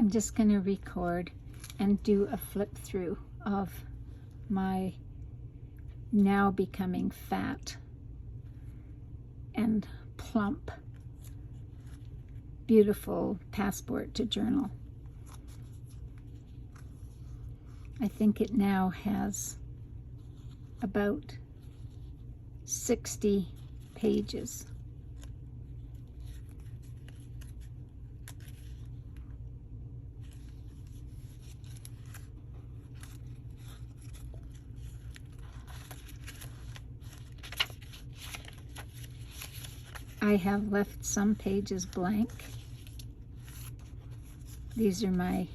I'm just going to record and do a flip through of my now becoming fat and plump, beautiful passport to journal. I think it now has about 60 pages. I have left some pages blank. These are my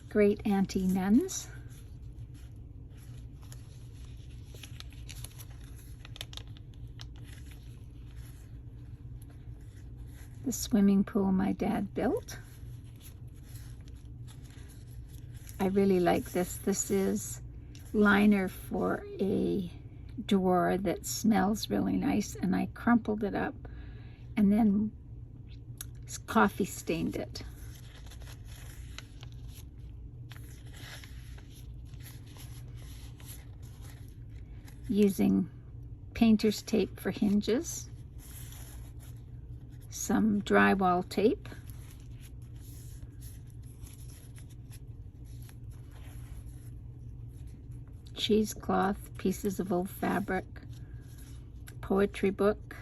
great auntie nuns. The swimming pool my dad built. I really like this. This is liner for a drawer that smells really nice, and I crumpled it up and then coffee stained it. Using painter's tape for hinges, some drywall tape, cheesecloth, pieces of old fabric, poetry book,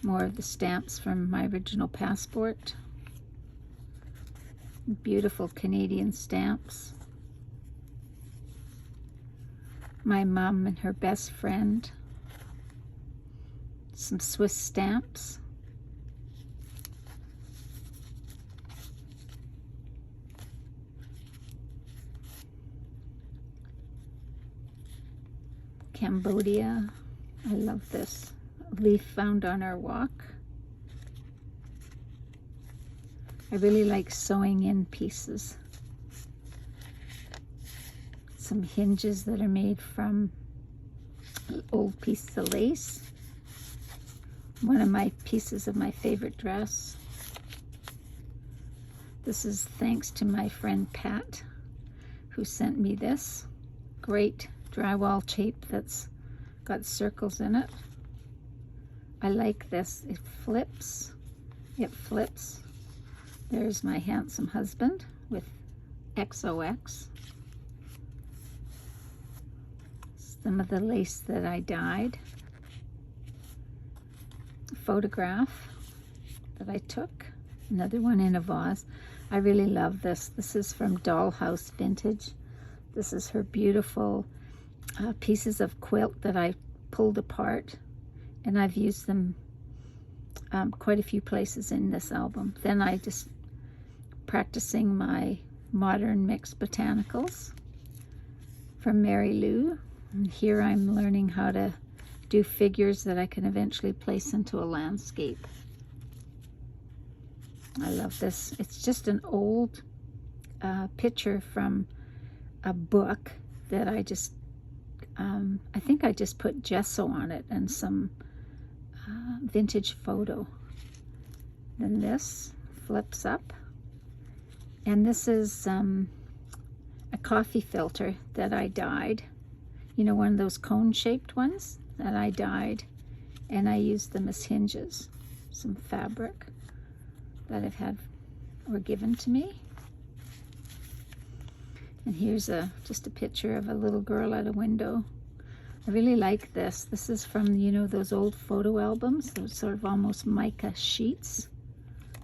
more of the stamps from my original passport, beautiful Canadian stamps, my mom and her best friend, some Swiss stamps, Cambodia. I love this. A leaf found on our walk. I really like sewing in pieces. Some hinges that are made from old pieces of lace. One of my pieces of my favorite dress. This is thanks to my friend Pat, who sent me this great drywall tape that's got circles in it. I like this. It flips. It flips. There's my handsome husband with XOX. Some of the lace that I dyed. A photograph that I took. Another one in a vase. I really love this. This is from Dollhouse Vintage. This is her beautiful pieces of quilt that I pulled apart, and I've used them quite a few places in this album. Then I just practicing my modern mixed botanicals from Mary Lou, and here I'm learning how to do figures that I can eventually place into a landscape. I love this. It's just an old picture from a book that I just I think I just put gesso on it and some vintage photo. Then this flips up, and this is a coffee filter that I dyed. You know, one of those cone-shaped ones that I dyed, and I used them as hinges. Some fabric that I've had or given to me. And here's just a picture of a little girl at a window. I really like this. This is from, you know, those old photo albums, those sort of almost mica sheets.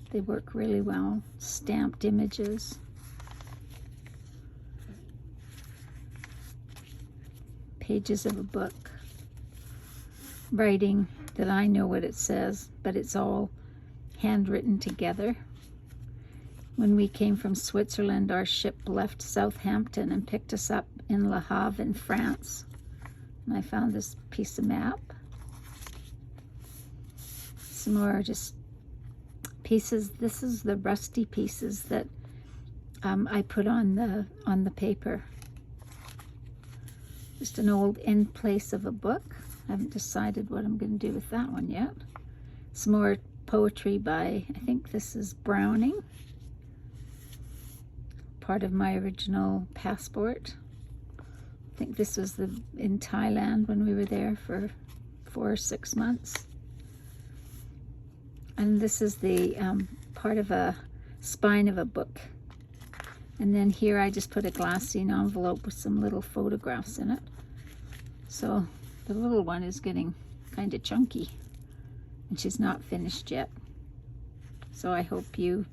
They work really well. Stamped images. Pages of a book. Writing that I know what it says, but it's all handwritten together. When we came from Switzerland, our ship left Southampton and picked us up in Le Havre in France. And I found this piece of map. Some more just pieces. This is the rusty pieces that I put on the paper. Just an old end place of a book. I haven't decided what I'm going to do with that one yet. Some more poetry by, I think this is Browning, part of my original passport. I think this was in Thailand when we were there for 4 or 6 months. And this is the part of a spine of a book. And then here I just put a glassine envelope with some little photographs in it. So the little one is getting kind of chunky, and she's not finished yet. So I hope you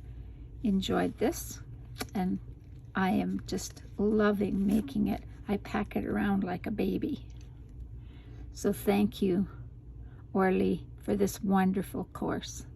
enjoyed this, and I am just loving making it. I pack it around like a baby. So thank you, Orly, for this wonderful course.